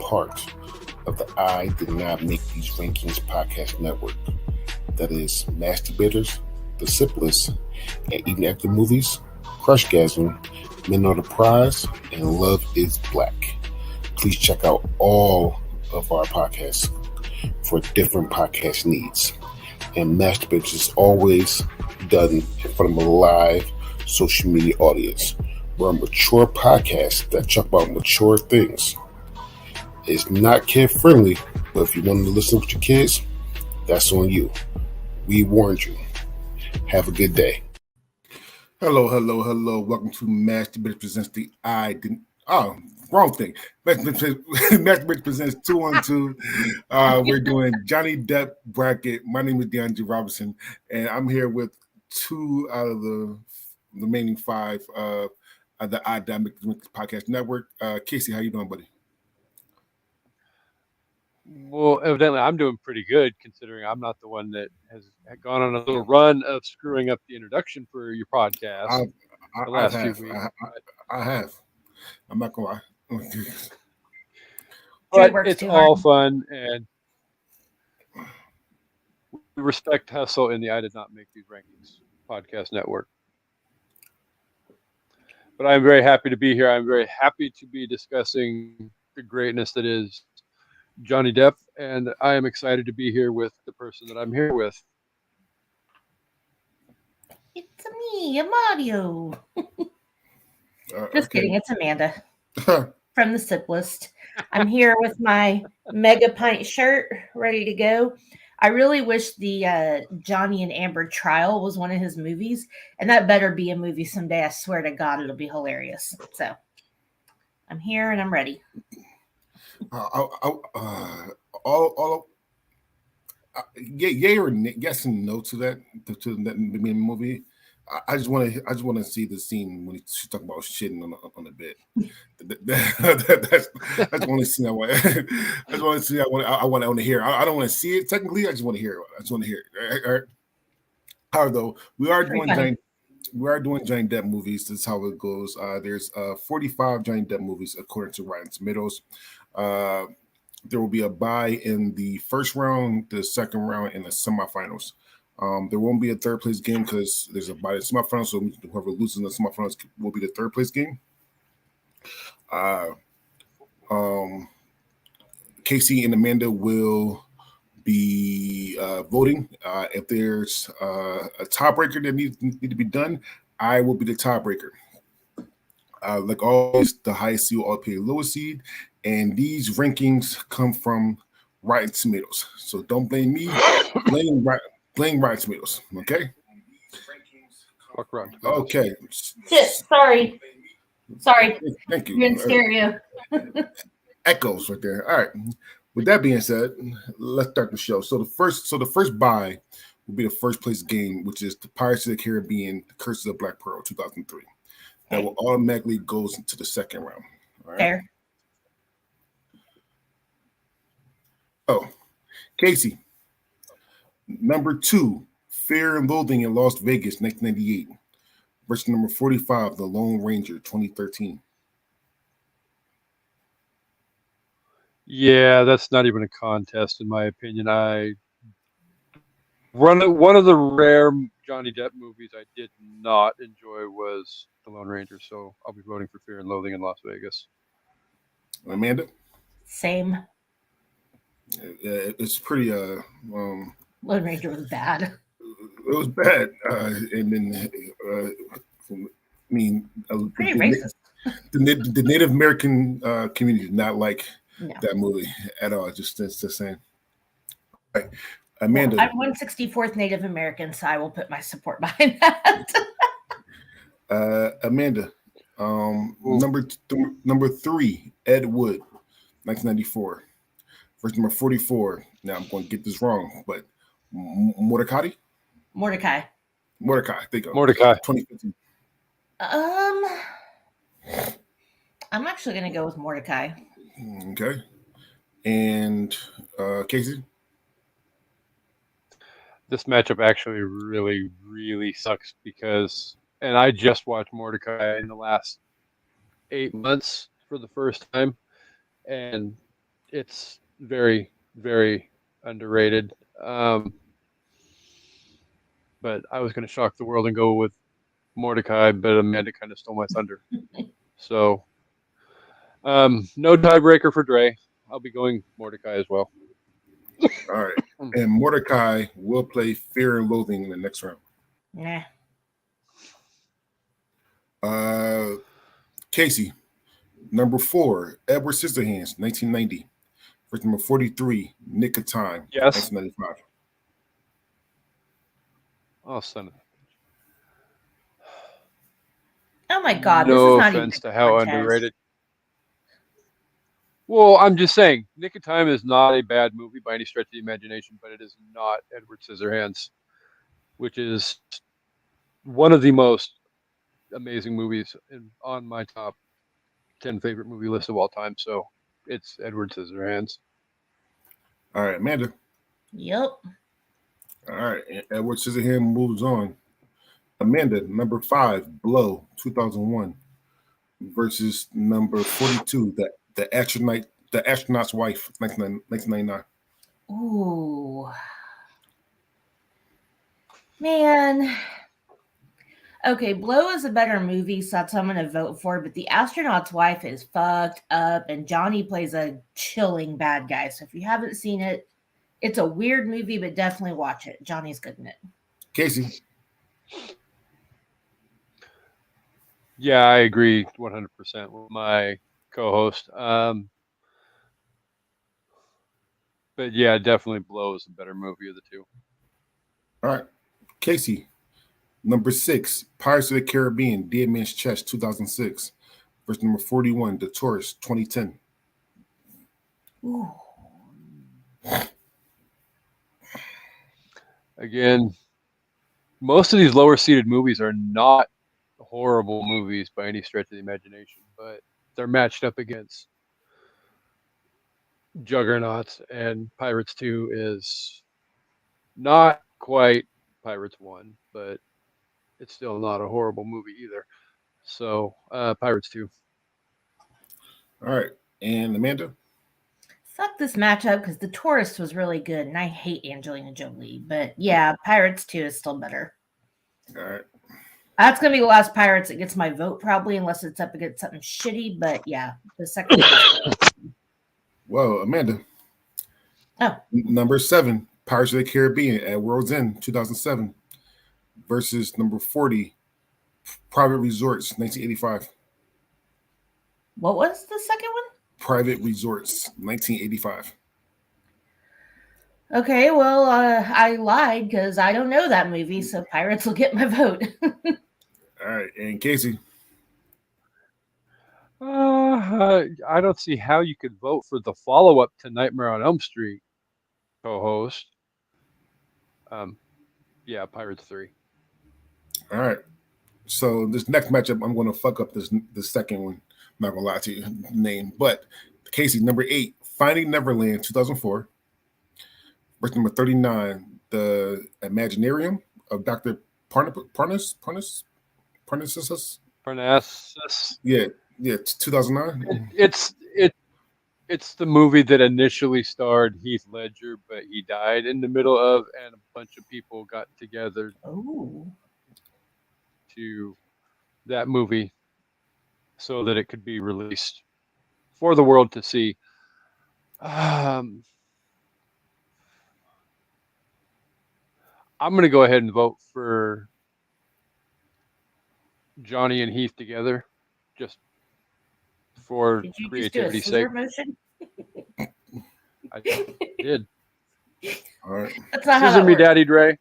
part of the I Did Not Make These Rankings podcast network. That is Masturbators, The Simplest, and Eating After Movies, Crushgasm, Men Are the Prize, and Love is Black. Please check out all of our podcasts for different podcast needs. And Masturbators is always done in front of a live social media audience. We're a mature podcast that talk about mature things. It's not kid friendly, but if you want to listen with your kids, that's on you. We warned you. Have a good day. Hello. Welcome to Masturbate Presents the wrong thing. Masturbate Presents 2 on 2. We're doing Johnny Depp bracket. My name is DeAndre Robinson, and I'm here with 2 out of the remaining 5 of the I Did Not Make These Rankings podcast network. Kasey, how you doing, buddy? Well, evidently I'm doing pretty good considering I'm not the one that has gone on a little run of screwing up the introduction for your podcast the last few weeks. I have. I'm not going to lie. But it's all fun, and we respect hustle in the I Did Not Make These Rankings podcast network. But I'm very happy to be here. I'm very happy to be discussing the greatness that is Johnny Depp, and I am excited to be here with the person that I'm here with. It's me, Mario. Just kidding, it's Amanda from The Simplest. I'm here with my Mega Pint shirt, ready to go. I really wish the Johnny and Amber trial was one of his movies, and that better be a movie someday. I swear to God, it'll be hilarious. So I'm here and I'm ready. Yay or yes and no to that movie. I just want to see the scene when she's talking about shitting on the bed. That's the only scene I want. That's the only scene I want to hear. I don't want to see it technically. I just want to hear it. I just want to hear it. All right. However, though, we are doing Johnny Depp movies. This is how it goes. There's 45 Johnny Depp movies according to Rotten Tomatoes. There will be a bye in the first round, the second round, and the semifinals. There won't be a third place game because there's a bye in the semifinals, so whoever loses in the semifinals will be the third place game. Kasey and Amanda will be voting. If there's a tiebreaker that needs to be done, I will be the tiebreaker. Like always, the highest seed will all pay the lowest seed, and these rankings come from Rotten Tomatoes. So don't blame me. Blame Rotten Tomatoes. Okay. Fuck Rotten. Okay. Sorry. Thank you. You're in stereo. Echoes right there. All right. With that being said, let's start the show. So the first bye will be the first place game, which is the Pirates of the Caribbean: The Curse of the Black Pearl, 2003. That will automatically goes into the second round. All right. Fair. Oh, Kasey. Number 2, Fear and Loathing in Las Vegas, 1998. Versus number 45, The Lone Ranger, 2013. Yeah, that's not even a contest in my opinion. One of the rare Johnny Depp movies I did not enjoy was The Lone Ranger, so I'll be voting for Fear and Loathing in Las Vegas. Amanda? Same. It's pretty Lone Ranger was bad. It was bad, and then pretty racist. The Native American community did not like that movie at all. Just saying. All right. Amanda. Well, I'm 164th Native American, so I will put my support behind that. Amanda, number 3, Ed Wood, 1994. Verse number 44. Now I'm going to get this wrong, but Mordecai. There you go. Mordecai. 2015. I'm actually going to go with Mordecai. Okay. And Kasey? This matchup actually really, really sucks because, and I just watched Mordecai in the last 8 months for the first time, and it's very, very underrated. But I was going to shock the world and go with Mordecai, but Amanda kind of stole my thunder. So, no tiebreaker for Dre. I'll be going Mordecai as well. All right. And Mordecai will play Fear and Loathing in the next round. Nah. Kasey, number 4, Edward Scissorhands, 1990. Versus number 43, Nick of Time, Yes. 1995. Oh, son of a... Oh my God! No this is not offense even to how contest. underrated. Well, I'm just saying, Nick of Time is not a bad movie by any stretch of the imagination, but it is not Edward Scissorhands, which is one of the most amazing movies on my top 10 favorite movie list of all time. So it's Edward Scissorhands. All right, Amanda. Yep. All right, Edward Scissorhands moves on. Amanda, number 5, Blow, 2001, versus number 42, the astronaut's wife, 1999. Ooh. Man. Okay, Blow is a better movie, so that's what I'm going to vote for. But The Astronaut's Wife is fucked up, and Johnny plays a chilling bad guy. So if you haven't seen it, it's a weird movie, but definitely watch it. Johnny's good in it. Kasey. Yeah, I agree 100% with my co-host. But yeah, definitely Blow is a better movie of the two. All right, Kasey, number 6, Pirates of the Caribbean, Dead Man's Chest, 2006, versus number 41, The Tourist, 2010. Ooh. Again, most of these lower seeded movies are not horrible movies by any stretch of the imagination, but they're matched up against juggernauts, and Pirates 2 is not quite Pirates 1, but it's still not a horrible movie either. So Pirates 2. All right, and Amanda. Fuck this matchup because The Tourist was really good, and I hate Angelina Jolie. But yeah, Pirates 2 is still better. All right. That's going to be the last Pirates that gets my vote, probably, unless it's up against something shitty. But yeah, the second one. Well, Amanda. Oh. Number 7, Pirates of the Caribbean at World's End, 2007, versus number 40, Private Resorts, 1985. What was the second one? Private Resorts, 1985. Okay, well, I lied because I don't know that movie, so Pirates will get my vote. All right, and Kasey. I don't see how you could vote for the follow-up to Nightmare on Elm Street, co-host. Yeah, Pirates 3. All right. So this next matchup, I'm going to fuck up the second one. I'm not going to lie to you, name. But Kasey, number 8, Finding Neverland, 2004. Versus number 39, The Imaginarium of Dr. Parnassus. Yeah, 2009. It's the movie that initially starred Heath Ledger, but he died in the middle of, and a bunch of people got together to that movie so that it could be released for the world to see. I'm going to go ahead and vote for Johnny and Heath together, just for creativity's sake. Motion? I did. All right. That's not Scissor how me, works. Daddy Dre.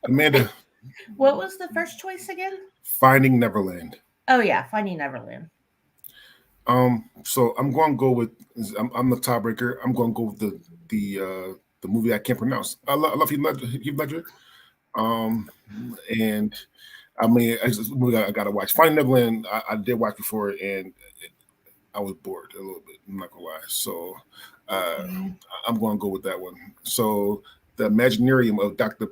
Amanda. What was the first choice again? Finding Neverland. Oh yeah, Finding Neverland. So I'm going to go with. I'm the tiebreaker. I'm going to go with the movie I can't pronounce. I love Heath Ledger. And I mean, it's a movie I got to watch. Finding Neverland, I did watch before, and I was bored a little bit. I'm not gonna lie. So I'm going to go with that one. So the Imaginarium of Dr.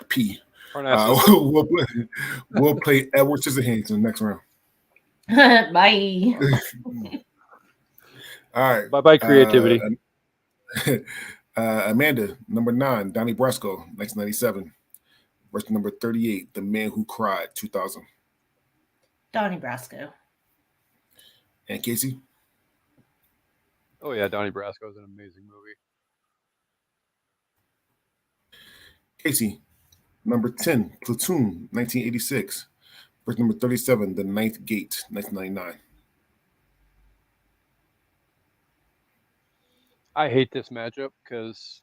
P. We'll play Edward Scissorhands in the next round. Bye. All right. Bye-bye creativity. Amanda, number 9, Donnie Brasco, 1997. Versus number 38, The Man Who Cried, 2000. Donnie Brasco. And Kasey? Oh yeah, Donnie Brasco is an amazing movie. Kasey, number 10, Platoon, 1986. Versus number 37, The Ninth Gate, 1999. I hate this matchup because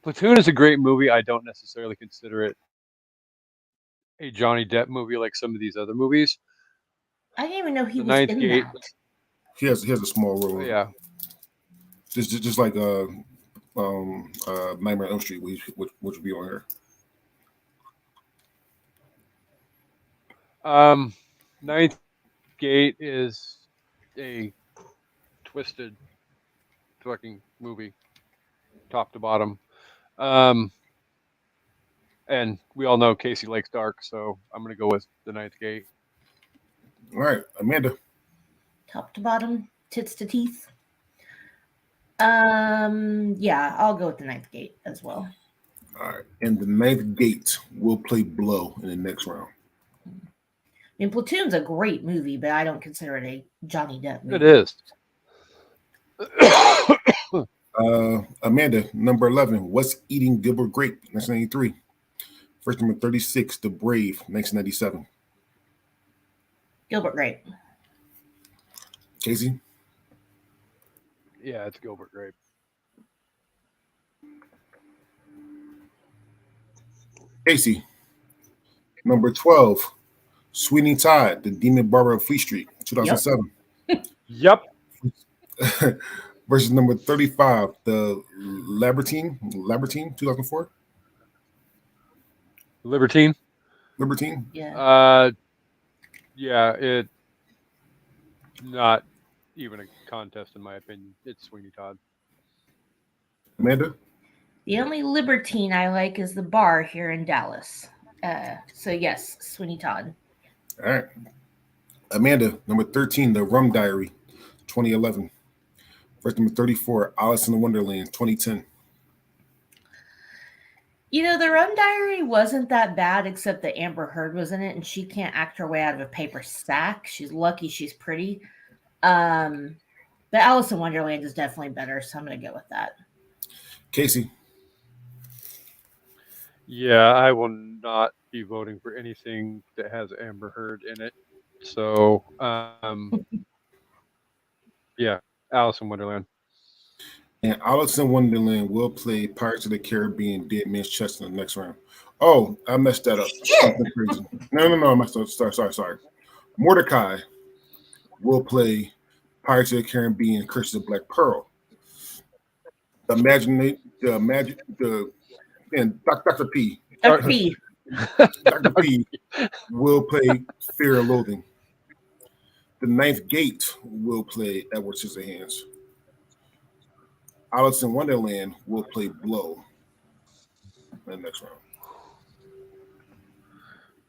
Platoon is a great movie. I don't necessarily consider it a Johnny Depp movie like some of these other movies. I didn't even know he The was Ninth in Gate. that. He has a small role. Yeah. Just like Nightmare on Elm Street, which would be on here. Ninth Gate is a twisted fucking movie, top to bottom. And we all know Kasey likes dark, so I'm gonna go with The Ninth Gate. All right, Amanda. Top to bottom, tits to teeth. Yeah, I'll go with The Ninth Gate as well. All right, and The Ninth Gate will play Blow in the next round. I mean, Platoon's a great movie, but I don't consider it a Johnny Depp movie. It is. Amanda, number 11, What's Eating Gilbert Grape, 1993. First number 36, The Brave, 1997. Gilbert Grape. Kasey? Yeah, it's Gilbert Grape. Kasey, number 12, Sweeney Todd, The Demon Barber of Fleet Street, 2007. Yep. Versus number 35, The Libertine, 2004. Libertine. Yeah. Yeah, it not even a contest in my opinion. It's Sweeney Todd. Amanda? The only Libertine I like is the bar here in Dallas. So yes, Sweeney Todd. All right. Amanda, number 13, The Rum Diary, 2011. Versus number 34, Alice in Wonderland, 2010. You know, The Rum Diary wasn't that bad, except that Amber Heard was in it, and she can't act her way out of a paper sack. She's lucky she's pretty. But Alice in Wonderland is definitely better, so I'm going to go with that. Kasey? Yeah, I will not be voting for anything that has Amber Heard in it. So, yeah, Alice in Wonderland. And Alice in Wonderland will play Pirates of the Caribbean, Dead Man's Chest in the next round. Oh, I messed that up. No, I messed up. Sorry. Mordecai will play Pirates of the Caribbean, Curses of Black Pearl. Dr. P. Dr. P. Dr. P will play Fear and Loathing. The Ninth Gate will play Edward Scissorhands. Alice in Wonderland will play Blow in the next round.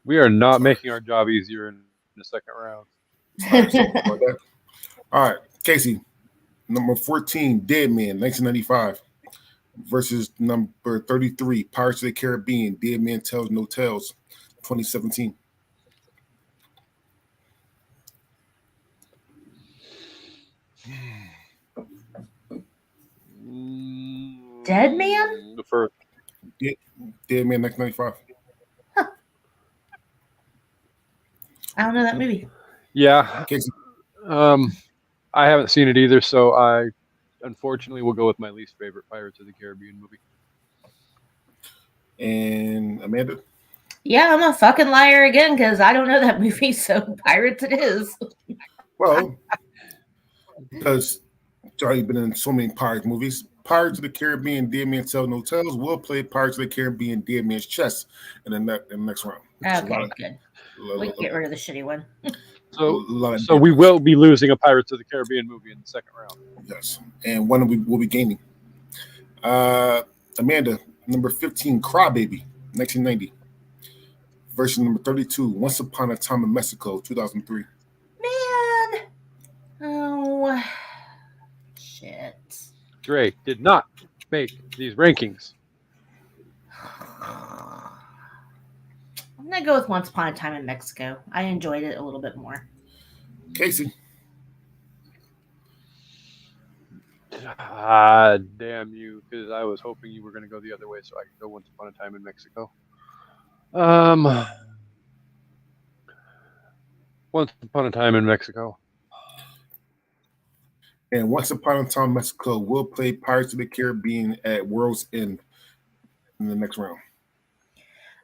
We are not making our job easier in the second round. All right, Kasey, number 14, Dead Man, 1995, versus number 33, Pirates of the Caribbean, Dead Man Tells No Tales, 2017. Dead Man? The first. Dead Man, 1995. Huh. I don't know that movie. Yeah. Kasey. I haven't seen it either, so I unfortunately will go with my least favorite Pirates of the Caribbean movie. And Amanda? Yeah, I'm a fucking liar again because I don't know that movie, so Pirates it is. Well, because Johnny's been in so many pirate movies. Pirates of the Caribbean, Dead Man Tells No Tales will play Pirates of the Caribbean, Dead Man's Chest in the next round. Okay, good. We can get rid of the shitty one. So we will be losing a Pirates of the Caribbean movie in the second round. Yes, and one will be gaining. Amanda, number 15, Crybaby, 1990, versus number 32, Once Upon a Time in Mexico, 2003. Man. Oh, shit. Drake did not make these rankings. I'm going to go with Once Upon a Time in Mexico. I enjoyed it a little bit more. Kasey. Damn you, because I was hoping you were going to go the other way so I could go Once Upon a Time in Mexico. Once Upon a Time in Mexico. And Once Upon a Time in Mexico will play Pirates of the Caribbean at World's End in the next round.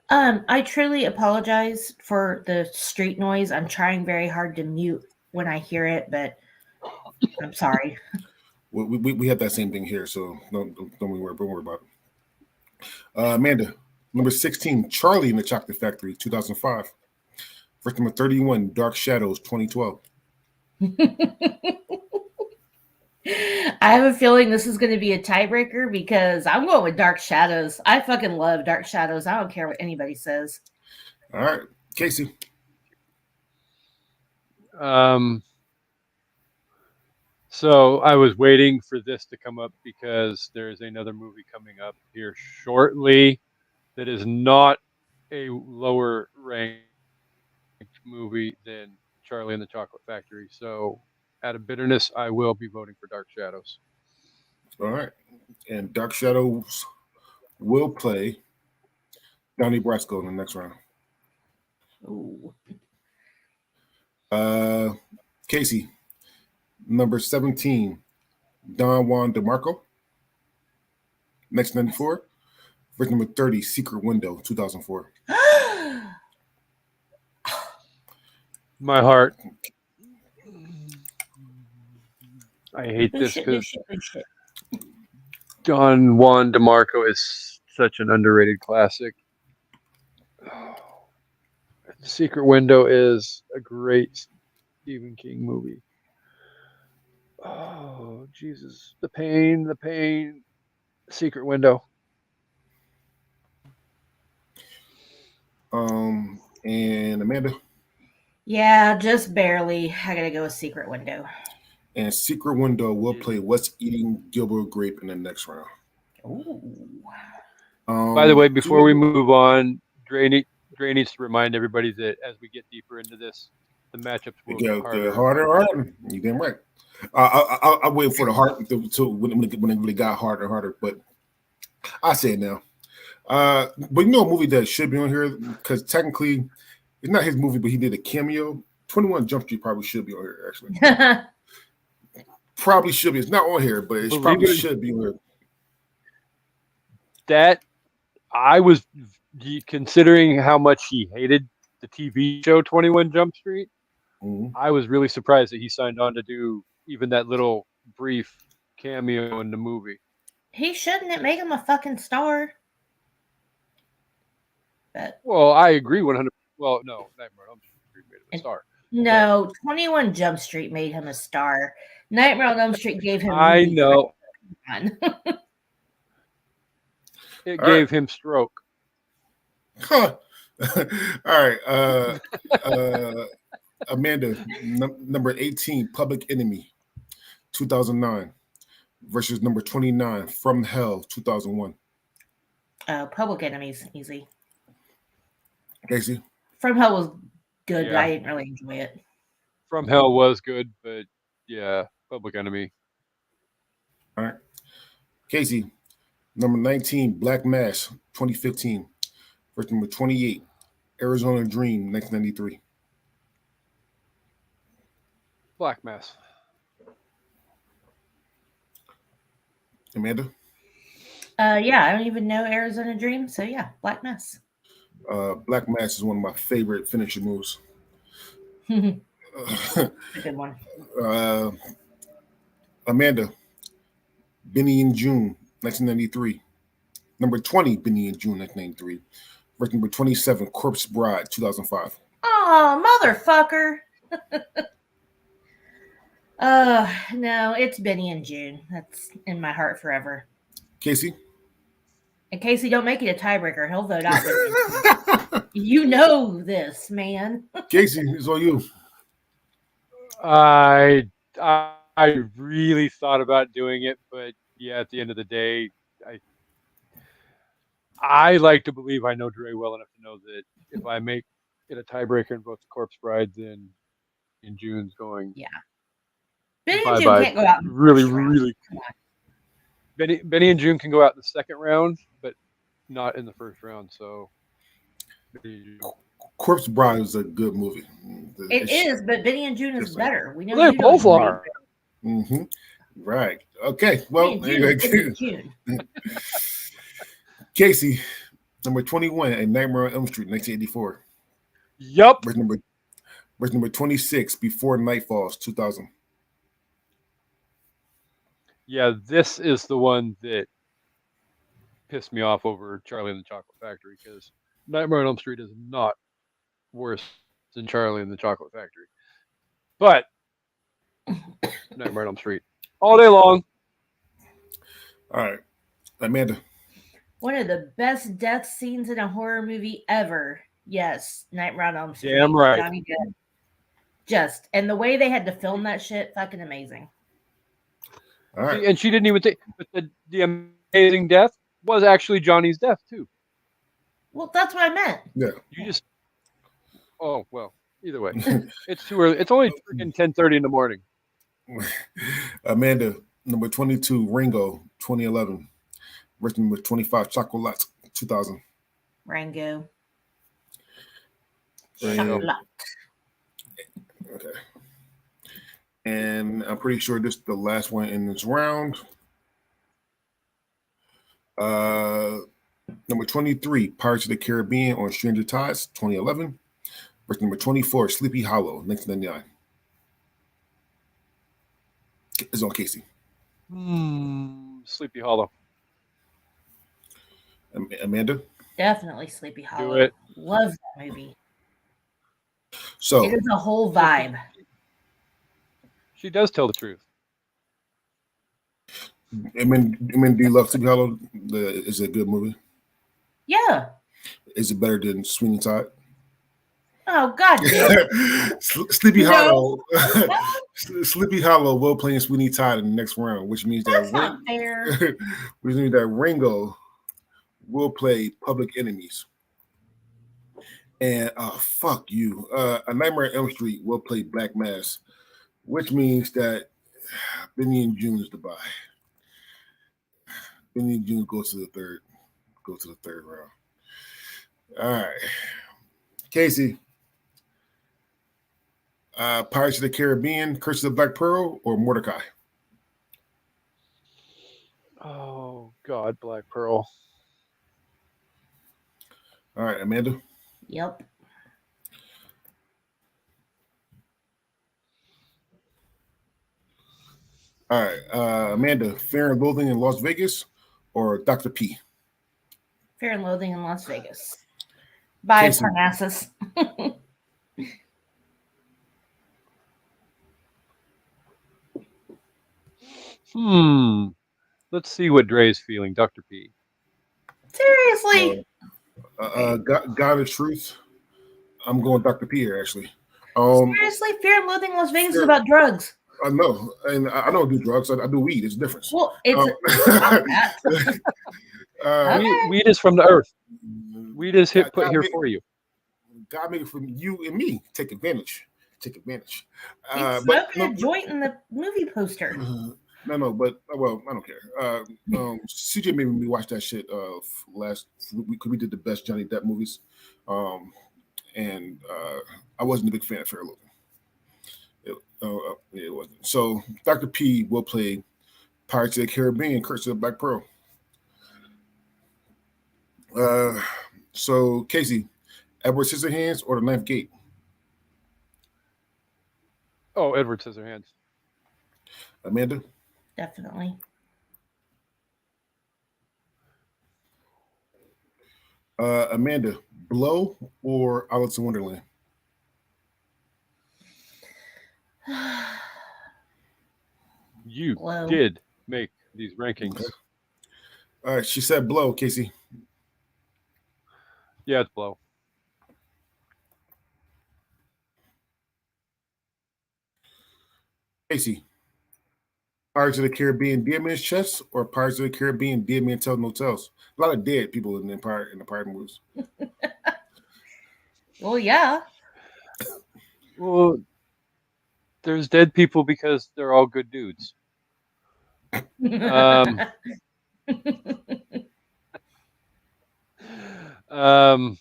I truly apologize for the street noise. I'm trying very hard to mute when I hear it, but I'm sorry. We have that same thing here, so don't worry about it. Amanda, number 16, Charlie and the Chocolate Factory, 2005. Verse number 31, Dark Shadows, 2012. I have a feeling this is going to be a tiebreaker because I'm going with Dark Shadows. I fucking love Dark Shadows. I don't care what anybody says. All right, Kasey. So I was waiting for this to come up because there's another movie coming up here shortly that is not a lower ranked movie than Charlie and the Chocolate Factory. So out of bitterness, I will be voting for Dark Shadows. All right. And Dark Shadows will play Donnie Brasco in the next round. Ooh. Kasey, number 17, Don Juan DeMarco. Next 94. Verse number 30, Secret Window, 2004. My heart. I hate this because Don Juan DeMarco is such an underrated classic. Secret Window is a great Stephen King movie. Oh, Jesus. The pain. Secret Window. And Amanda? Yeah, just barely. I gotta go with Secret Window. And Secret Window will play What's Eating Gilbert Grape in the next round. Ooh. By the way, before we move on, Dre needs to remind everybody that as we get deeper into this, the matchups will get harder. You damn right. I wait for the heart to when it really got harder. But I say it now. But you know a movie that should be on here because technically it's not his movie, but he did a cameo. 21 Jump Street probably should be on here actually. Probably should be. It's not on here, but it probably should be on here. That I was considering how much he hated the TV show 21 Jump Street. Mm-hmm. I was really surprised that he signed on to do even that little brief cameo in the movie. He shouldn't. It make him a fucking star. But, well, I agree 100%. Well, no, Nightmare on Elm Street made him a star. No, 21 Jump Street made him a star. Nightmare on Elm Street gave him. I know. It gave him stroke. Huh. All right. Amanda, number 18, Public Enemy, 2009, versus number 29, From Hell, 2001. Public Enemy's easy. Kasey? From Hell was good, but I didn't really enjoy it. From Hell was good, but yeah, Public Enemy. All right. Kasey, number 19, Black Mass, 2015. Versus number 28, Arizona Dream, 1993. Black Mass. Amanda? Yeah, I don't even know Arizona Dream, so yeah, Black Mass. Black Mass is one of my favorite finisher moves. A good one. Amanda, Benny and June, 1993. Number 20, Benny and June, 1993. Versus number 27, Corpse Bride, 2005. Oh, motherfucker. No, it's Benny and June. That's in my heart forever. Kasey? In case he don't make it a tiebreaker, he'll vote out with you. You know this, man. Kasey, it's on you. I really thought about doing it, but yeah, at the end of the day, I like to believe I know Dre well enough to know that if I make it a tiebreaker in both the Corpse Bride, then in June's going. Yeah. Benny bye and June bye. can't go out in the Really, first round. really. Benny and June can go out in the second round, but not in the first round. So. Corpse Bride is a good movie. It is, but Benny and June is better. We know they you both don't are. Mm-hmm. Right. Okay. Well, June. Kasey, number 21, A Nightmare on Elm Street, 1984. Yup. Verse number 26, Before Night Falls, 2000. Yeah, this is the one that pissed me off over Charlie and the Chocolate Factory, because Nightmare on Elm Street is not worse than Charlie and the Chocolate Factory. But Nightmare on Elm Street all day long. All right, Amanda. One of the best death scenes in a horror movie ever. Yes, Nightmare on Elm Street. Damn right. Johnny Depp. And the way they had to film that shit, fucking amazing. All right. And she didn't even think, but the amazing death was actually Johnny's death too. Well, that's what I meant. Yeah. You just. Oh well. Either way, it's too early. It's only freaking 10:30 in the morning. Amanda, number 22, Ringo, 2011. Verse number 25, Chocolat, 2000. Rango. Okay. And I'm pretty sure this is the last one in this round. Number 23, Pirates of the Caribbean on Stranger Tides, 2011. Verse number 24, Sleepy Hollow, 1999. It's on Kasey. Sleepy Hollow. Amanda? Definitely Sleepy Hollow. Do it. Love that movie. So it is a whole vibe. She does tell the truth. I mean, do you love Sleepy Hollow? Is it a good movie? Yeah. Is it better than Sweeney Todd? Oh, God damn. Sleepy Hollow. Sleepy Hollow will play Sweeney Todd in the next round, which means that's not fair. Which means that Ringo will play Public Enemies. And fuck you. A Nightmare on Elm Street will play Black Mass, which means that Benny and June is the bye. Benny and June go to the third round. All right. Kasey. Pirates of the Caribbean, Curse of the Black Pearl, or Mordecai? Oh, God, Black Pearl. All right, Amanda? Yep. All right, Amanda, Fear and Loathing in Las Vegas or Dr. P? Fear and Loathing in Las Vegas. By Kasey. Parnassus. Let's see what Dre's feeling, Dr. P. Seriously? God of Truth. I'm going Dr. P here, actually. Seriously? Fear and Loathing in Las Vegas is about drugs. I know, and I don't do drugs. I do weed. It's different. Well, it's weed is from the earth. Weed is put here for you. God made it for you and me. Take advantage. Take advantage. He's smoking a joint in the movie poster. No, but well, I don't care. CJ made me watch that shit last week. We did the best Johnny Depp movies, and I wasn't a big fan of Fear and Loathing. It wasn't. So Dr. P will play Pirates of the Caribbean, Curse of the Black Pearl. So Kasey, Edward Scissorhands or The Ninth Gate? Oh, Edward Scissorhands. Amanda? Definitely. Amanda, Blow or Alice in Wonderland? You Blow. did make these rankings. All right, she said blow, Kasey. Yeah, it's blow. Kasey, Pirates of the Caribbean, Dead Man's Chest, or Pirates of the Caribbean, Dead Man Tell No Tales? A lot of dead people in the pirate movies. Well, yeah. Well, there's dead people because they're all good dudes. Um,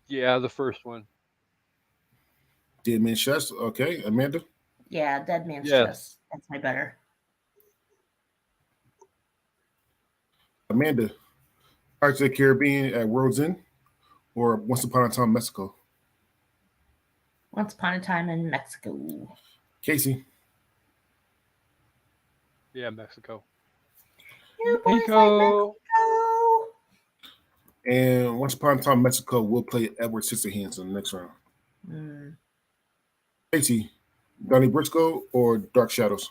yeah, the first one. Dead Man's Chest. Okay, Amanda. Yeah, Dead Man's Yes. Chest. That's my better. Amanda, Pirates of the Caribbean at World's End, or Once Upon a Time Mexico? Once Upon a Time in Mexico. Kasey. Yeah, Mexico. You boys like Mexico. And Once Upon a Time Mexico will play Edward Scissorhands in the next round. Kasey, Donnie Briscoe or Dark Shadows?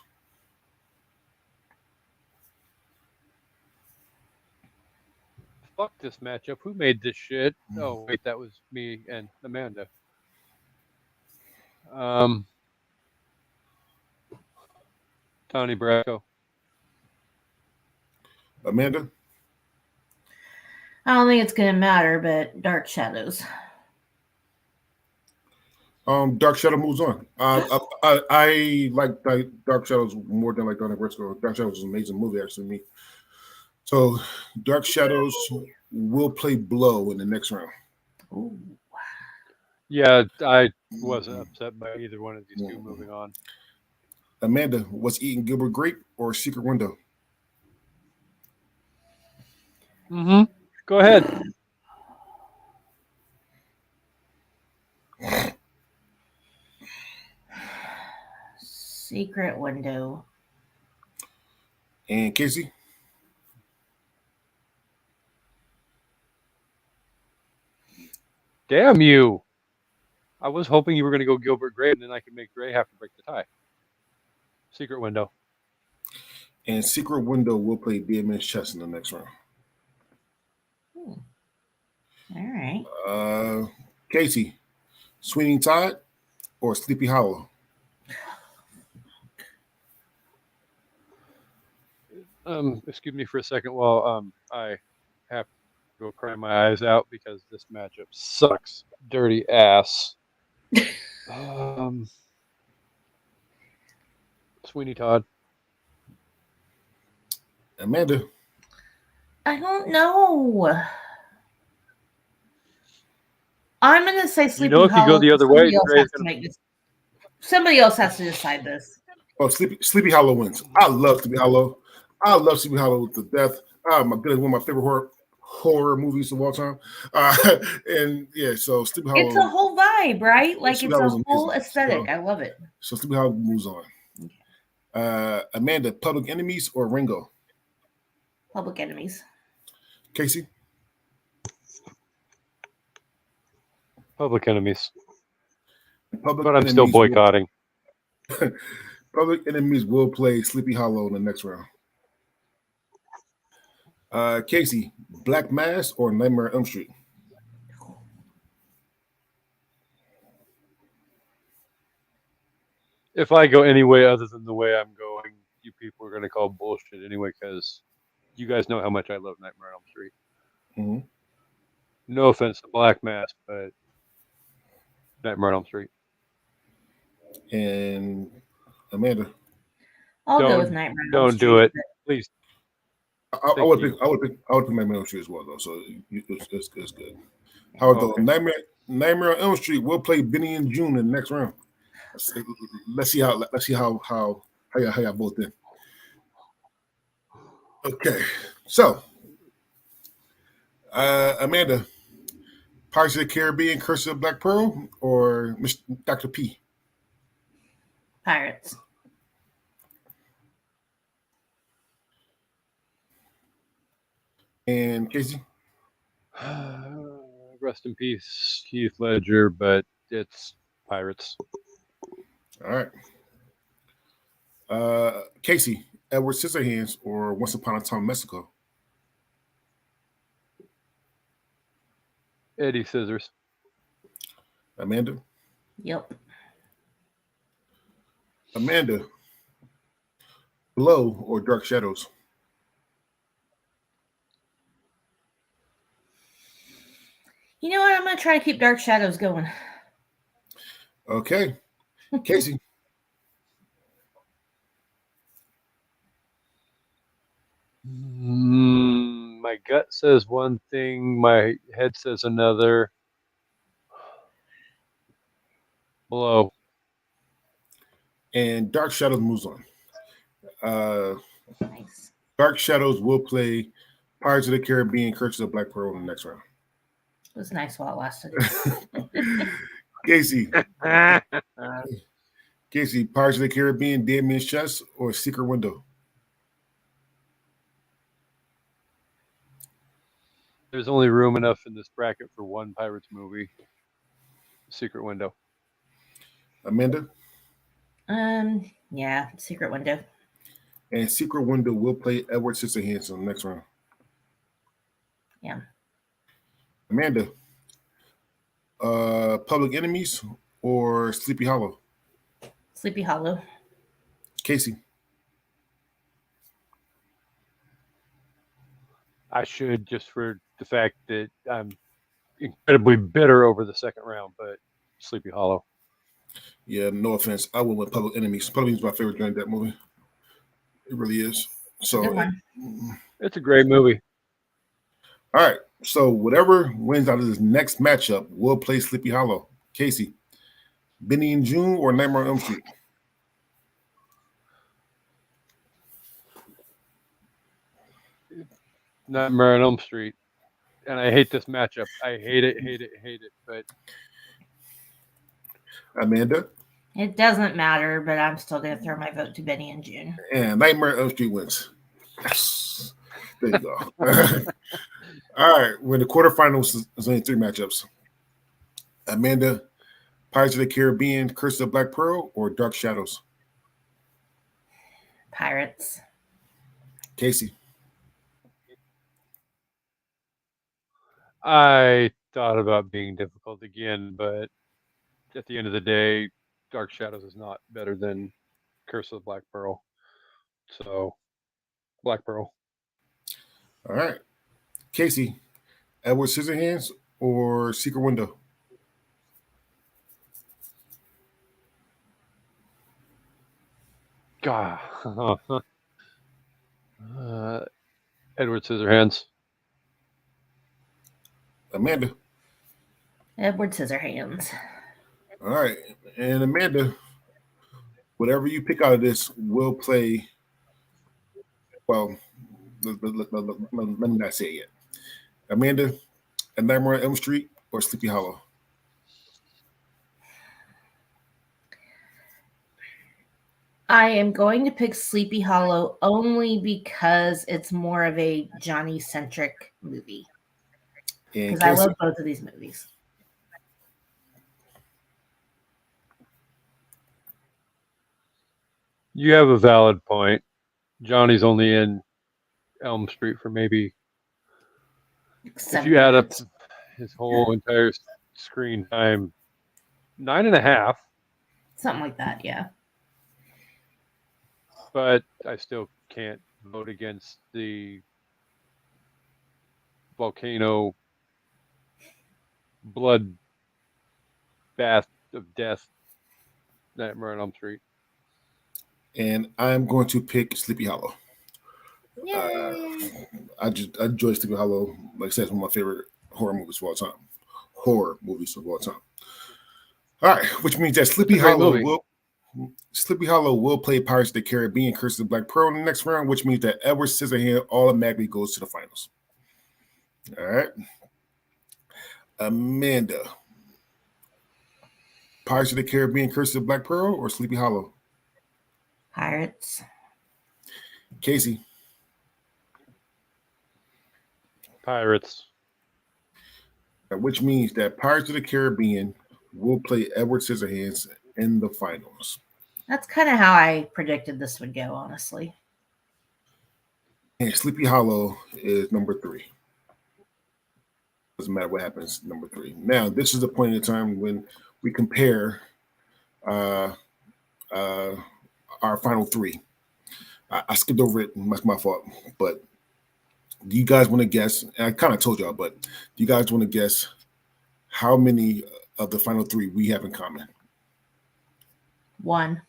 Fuck this matchup. Who made this shit? Oh, wait, that was me and Amanda. Donnie Brasco. Amanda? I don't think it's going to matter, but Dark Shadows. Dark Shadow moves on. I like Dark Shadows more than like Donnie Briscoe. Dark Shadows is an amazing movie, actually, me. So Dark Shadows will play blow in the next round. Ooh. Yeah, I wasn't upset by either one of these two. Moving on. Amanda, was Eating Gilbert Grape or Secret Window? Go ahead. Secret Window. And Kasey? Damn you. I was hoping you were going to go Gilbert Grape, and then I could make Gray have to break the tie. Secret Window. And Secret Window will play Dead Man's Chest in the next round. All right. Kasey, Sweeney Todd or Sleepy Hollow? Excuse me for a second while I have to go cry my eyes out because this matchup sucks. Dirty ass. Sweeney Todd. Amanda? I don't know. I'm going to say Sleepy Hollow. If you go the other way, somebody else has to decide this. Oh, Sleepy Hollow wins. I love Sleepy Hollow. I love Sleepy Hollow to death. Oh my goodness, one of my favorite horror movies of all time. And yeah, so Sleepy Hollow. It's a whole vibe, right? Like Sleepy it's a Hollow's whole amazing. aesthetic. I love it. So Sleepy Hollow moves on. Amanda, Public Enemies or Ringo? Public Enemies. Kasey? Public Enemies. But I'm still boycotting. Public Enemies will play Sleepy Hollow in the next round. Kasey, Black Mass or Nightmare on Elm Street? If I go any way other than the way I'm going, you people are going to call bullshit anyway, because you guys know how much I love Nightmare on Elm Street. Mm-hmm. No offense to Black Mass, but Nightmare on Elm Street. And Amanda? I'll go with Nightmare on Elm Street. Don't do it, please. I would pick Nightmare on Elm Street as well, though. So it's good. However, Nightmare on Elm Street will play Benny and June in the next round. Let's see how y'all vote then. Okay, so Amanda, Pirates of the Caribbean, Curse of Black Pearl, or Dr. P? Pirates. And Kasey? Rest in peace, Heath Ledger, but it's Pirates. All right. Kasey, Edward Scissorhands or Once Upon a Time in Mexico? Eddie Scissors. Amanda? Yep. Amanda, Blow or Dark Shadows? You know what? I'm going to try to keep Dark Shadows going. Okay. Kasey? My gut says one thing, my head says another. Blow. And Dark Shadows moves on. Nice. Dark Shadows will play Pirates of the Caribbean, Curses of Black Pearl in the next round. It was nice while it lasted. Kasey, Pirates of the Caribbean, Dead Man's Chest or Secret Window? There's only room enough in this bracket for one Pirates movie. Secret Window. Amanda? Yeah, Secret Window. And Secret Window will play Edward Scissorhands in the next round. Yeah. Amanda, Public Enemies or Sleepy Hollow? Sleepy Hollow. Kasey? I should, just for the fact that I'm incredibly bitter over the second round, but Sleepy Hollow. Yeah, no offense. I went with Public Enemies. Public Enemies is my favorite Johnny Depp movie. It really is. So, it's a great movie. All right. So, whatever wins out of this next matchup will play Sleepy Hollow. Kasey, Benny and June or Nightmare on Elm Street? Nightmare on Elm Street. And I hate this matchup. I hate it. But Amanda? It doesn't matter, but I'm still going to throw my vote to Benny and June. And Nightmare on Elm Street wins. Yes. There you go. All right. We're in the quarterfinals. There's only 3 matchups. Amanda, Pirates of the Caribbean, Curse of Black Pearl or Dark Shadows? Pirates. Kasey? I thought about being difficult again, but at the end of the day, Dark Shadows is not better than Curse of the Black Pearl. So, Black Pearl. All right. Kasey, Edward Scissorhands or Secret Window? God. Edward Scissorhands. Amanda? Edward Scissorhands. All right. And Amanda, whatever you pick out of this will play, well, let me not say it yet. Amanda, A Nightmare on Elm Street or Sleepy Hollow? I am going to pick Sleepy Hollow only because it's more of a Johnny-centric movie. Because I love both of these movies. You have a valid point. Johnny's only in Elm Street for maybe, if you add up his whole entire screen time, 9.5. Something like that, yeah. But I still can't vote against the volcano blood bath of death, Nightmare on Elm Street. And I'm going to pick Sleepy Hollow. I enjoy Sleepy Hollow. Like I said, it's one of my favorite horror movies of all time. All right, which means that Sleepy Hollow will play Pirates of the Caribbean, Curse of the Black Pearl in the next round, which means that Edward Scissorhands automatically goes to the finals. All right. Amanda, Pirates of the Caribbean, Curse of the Black Pearl or Sleepy Hollow? Pirates. Kasey? Pirates. Which means that Pirates of the Caribbean will play Edward Scissorhands in the finals. That's kind of how I predicted this would go, honestly. And Sleepy Hollow is number 3. Doesn't matter what happens, number 3. Now, this is the point in time when we compare uh, uh, our final 3. I skipped over it. That's my fault. But do you guys want to guess? And I kind of told y'all, but do you guys want to guess how many of the final 3 we have in common? 1.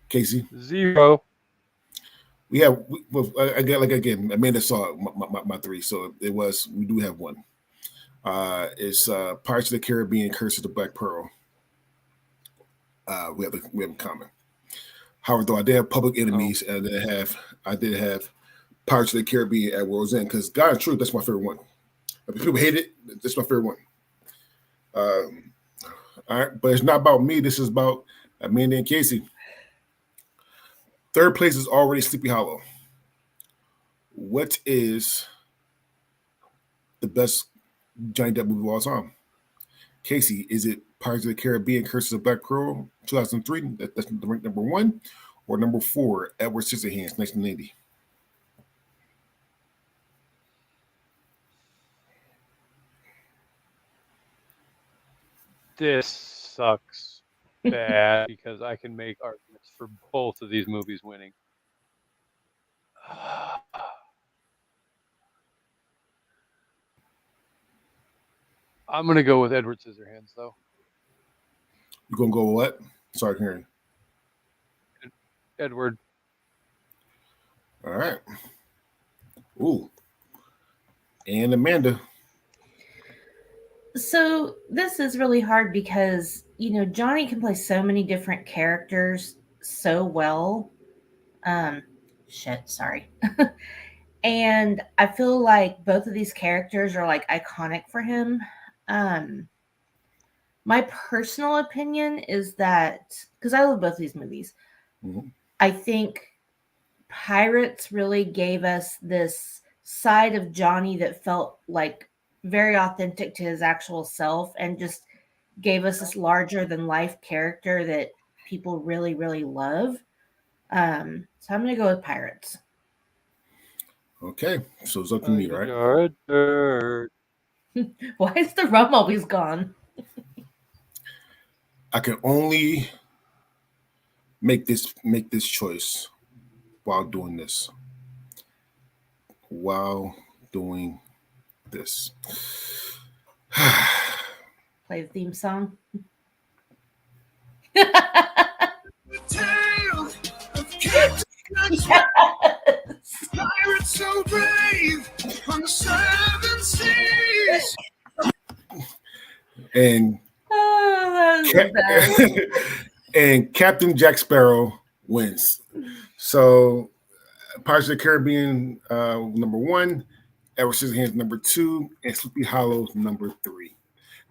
Kasey? 0. We have, again, Amanda saw my 3, so we do have 1. It's Pirates of the Caribbean, Curse of the Black Pearl. We have in common. However, though I did have Public Enemies, and I did have Pirates of the Caribbean at World's End, because God and Truth, that's my favorite one. If people hate it, that's my favorite one. All right, but it's not about me. This is about Amanda and Kasey. 3rd place is already Sleepy Hollow. What is the best Johnny Depp movie of all time? Kasey, is it Pirates of the Caribbean, Curses of Black Pearl, 2003? That's ranked number 1. Or number 4, Edward Scissorhands, 1980? This sucks bad because I can make arguments for both of these movies winning. I'm going to go with Edward Scissorhands, though. You're going to go with what? Sorry, Karen. Edward. All right. Ooh. And Amanda. So this is really hard because, Johnny can play so many different characters so well. Sorry. And I feel like both of these characters are like iconic for him. My personal opinion is that, because I love both of these movies, I think Pirates really gave us this side of Johnny that felt like very authentic to his actual self and just gave us this larger than life character that people really, really love. So I'm going to go with Pirates. Okay, so it's up to me, right? Why is the rum always gone? I can only make this choice while doing this. Play the theme song. Pirates so brave on the 7 seas. And and Captain Jack Sparrow wins. So Pirates of the Caribbean number 1, Edward Scissorhands number 2, and Sleepy Hollow number 3.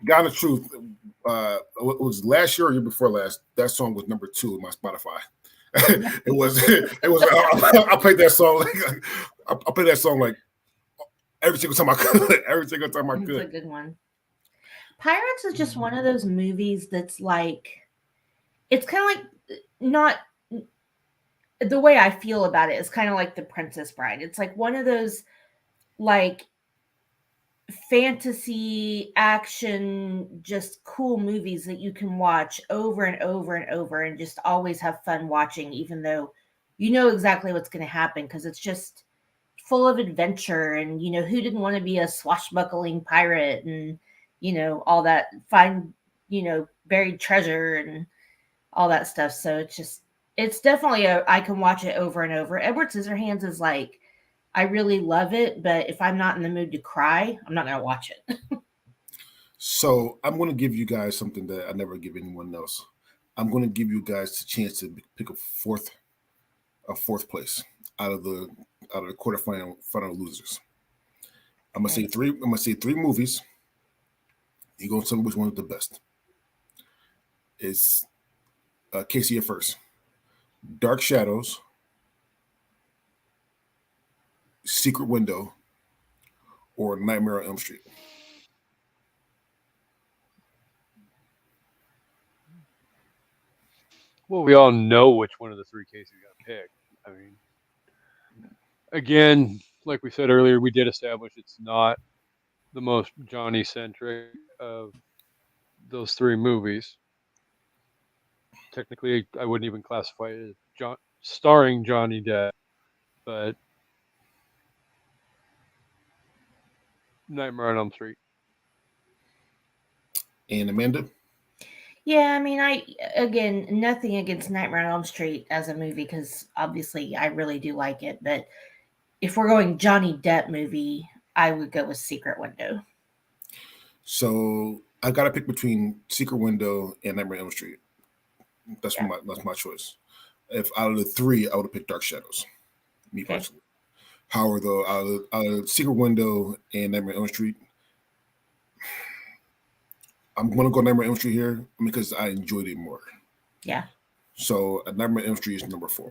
God of Truth, it was last year or year before last. That song was number 2 in my Spotify. it was. I played that song. I played that song like every single time I could. Every single time I could. It's a good one. Pirates is just one of those movies that's like, it's kind of like, not the way I feel about it is kind of like The Princess Bride. It's like one of those like fantasy action, just cool movies that you can watch over and over and over and just always have fun watching, even though you know exactly what's going to happen because it's just full of adventure. And, who didn't want to be a swashbuckling pirate and, all that, find, buried treasure and all that stuff. So it's definitely I can watch it over and over. Edward Scissorhands is like, I really love it, but if I'm not in the mood to cry, I'm not going to watch it. So I'm going to give you guys something that I never give anyone else. I'm going to give you guys a chance to pick a fourth place out of the quarterfinal losers. I'm going to say 3. I'm going to say 3 movies. You're going to tell me which one is the best. It's Kasey at first. Dark Shadows, Secret Window, or Nightmare on Elm Street. Well, we all know which one of the three Casey's got to pick. I mean, again, like we said earlier, we did establish it's not the most Johnny centric of those three movies. Technically, I wouldn't even classify it as starring Johnny Depp, but Nightmare on Elm Street. And Amanda? Yeah, I mean, again, nothing against Nightmare on Elm Street as a movie, because obviously I really do like it. But if we're going Johnny Depp movie, I would go with Secret Window. So I got to pick between Secret Window and Nightmare on Elm Street. That's my choice. If out of the three, I would have picked Dark Shadows. Me personally. However, though, out of Secret Window and Nightmare on Elm Street, I'm going to go Nightmare on Elm Street here because I enjoyed it more. Yeah. So Nightmare on Elm Street is number 4.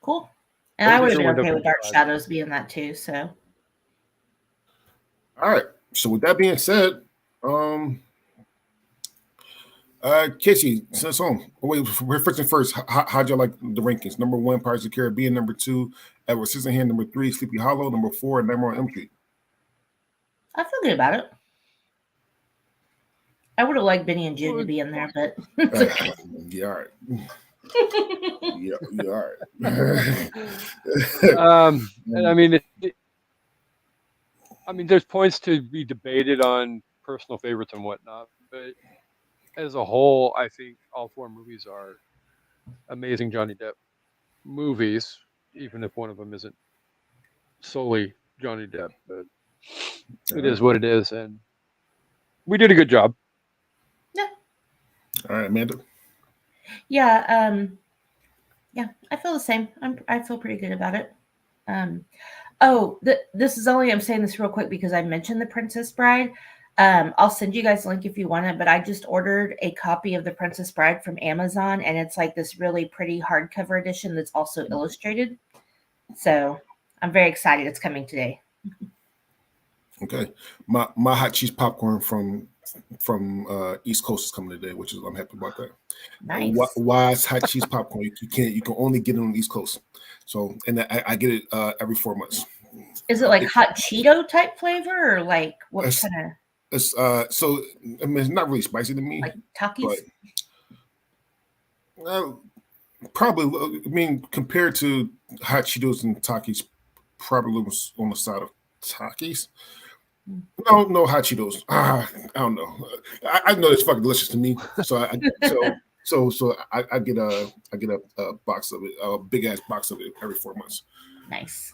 Cool. And I would have been okay with Dark Shadows being that too. So. All right. So with that being said, Kasey, send us home. Wait, we're first. How'd y'all like the rankings? Number 1, Pirates of the Caribbean. Number 2, Edward Scissorhands. Number 3, Sleepy Hollow. Number 4, Nightmare on Elm Street. I feel good about it. I would have liked Benny and Jude to be in there, but yeah, all right. yeah, all right. And I mean, there's points to be debated on personal favorites and whatnot, but as a whole, I think all 4 movies are amazing Johnny Depp movies, even if one of them isn't solely Johnny Depp. But it is what it is, and we did a good job. Yeah. All right, Amanda. Yeah. Yeah, I feel the same. I feel pretty good about it. This is only, I'm saying this real quick because I mentioned The Princess Bride. I'll send you guys a link if you want it, but I just ordered a copy of The Princess Bride from Amazon, and it's like this really pretty hardcover edition that's also illustrated. So I'm very excited. It's coming today. Okay. My hot cheese popcorn from East Coast is coming today, which is, I'm happy about that. Nice. Why is hot cheese popcorn? You can only get it on the East Coast. So, and I get it every 4 months. Is it like hot Cheeto type flavor, or like what kind of? It's so I mean, it's not really spicy to me. Like Takis? But, probably, I mean, compared to hot Cheetos and Takis, probably was on the side of Takis. No hot Cheetos. I don't know. I know it's fucking delicious to me. So I get a box of it, a big ass box of it every 4 months. Nice.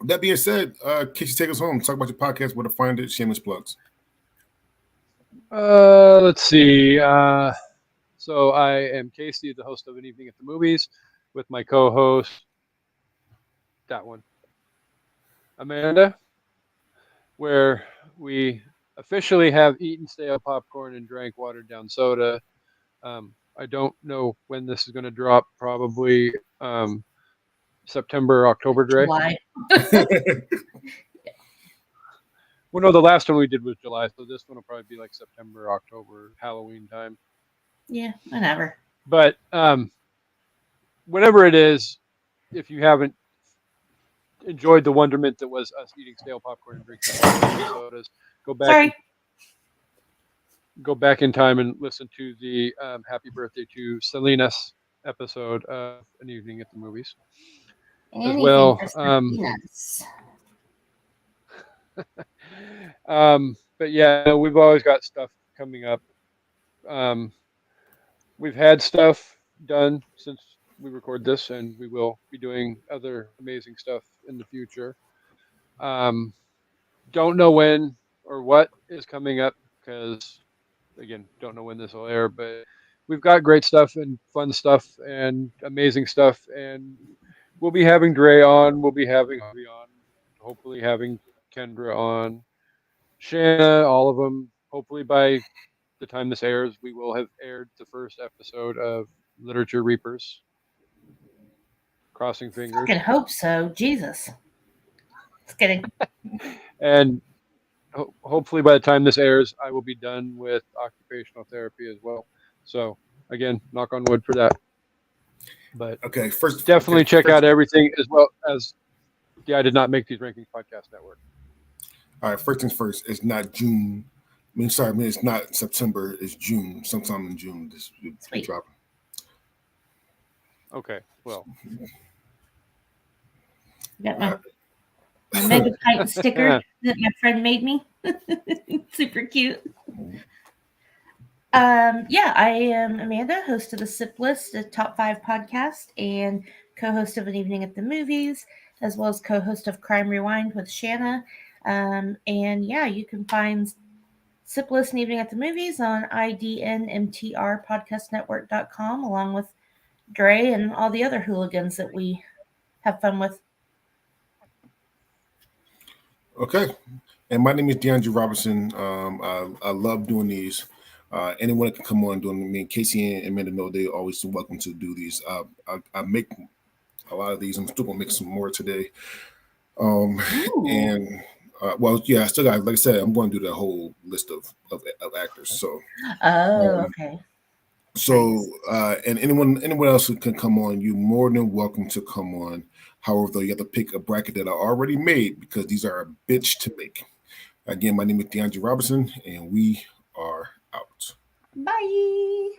That being said, Kasey, take us home. Talk about your podcast, where to find it, shameless plugs. Let's see. So I am Kasey, the host of An Evening at the Movies, with my co-host, that one, Amanda, where we officially have eaten stale popcorn and drank watered down soda. I don't know when this is going to drop. Probably September, October, Dre. July. Well, no, the last one we did was July, so this one will probably be like September, October, Halloween time. Yeah, whenever. But whenever it is, if you haven't enjoyed the wonderment that was us eating stale popcorn and drinking sodas, go back in time and listen to the Happy Birthday to Salinas episode of An Evening at the Movies. Anything as well. But yeah, we've always got stuff coming up. We've had stuff done since we record this, and we will be doing other amazing stuff in the future. Don't know when or what is coming up, because again, don't know when this will air, but we've got great stuff and fun stuff and amazing stuff, and we'll be having Dre on, we'll be having Harvey on, hopefully having Kendra on, Shanna, all of them. Hopefully by the time this airs, we will have aired the first episode of Literature Reapers. Crossing fingers. I can hope so. Jesus. Just kidding. And hopefully by the time this airs, I will be done with occupational therapy as well. So again, knock on wood for that. But definitely check out everything as well as I did not make these rankings podcast network. All right, first things first. It's not June. It's not September. It's June. Sometime in June. This will be dropping. Okay, well. Got my Mega Pint sticker that my friend made me. Super cute. Yeah, I am Amanda, host of the Sip List, a top 5 podcast, and co-host of An Evening at the Movies, as well as co-host of Crime Rewind with Shanna. And yeah, you can find Sip List and Evening at the Movies on idnmtrpodcastnetwork.com, along with Dre and all the other hooligans that we have fun with. Okay. And my name is DeAndre Robinson. I love doing these. Anyone that can come on doing. I mean, Kasey and Amanda know they're always welcome to do these. I make a lot of these. I'm still gonna make some more today. And well, yeah, I still got. Like I said, I'm going to do the whole list of actors. So. Okay. So, and anyone else who can come on, you're more than welcome to come on. However, though, you have to pick a bracket that I already made because these are a bitch to make. Again, my name is DeAndre Robinson, and we are out. Bye.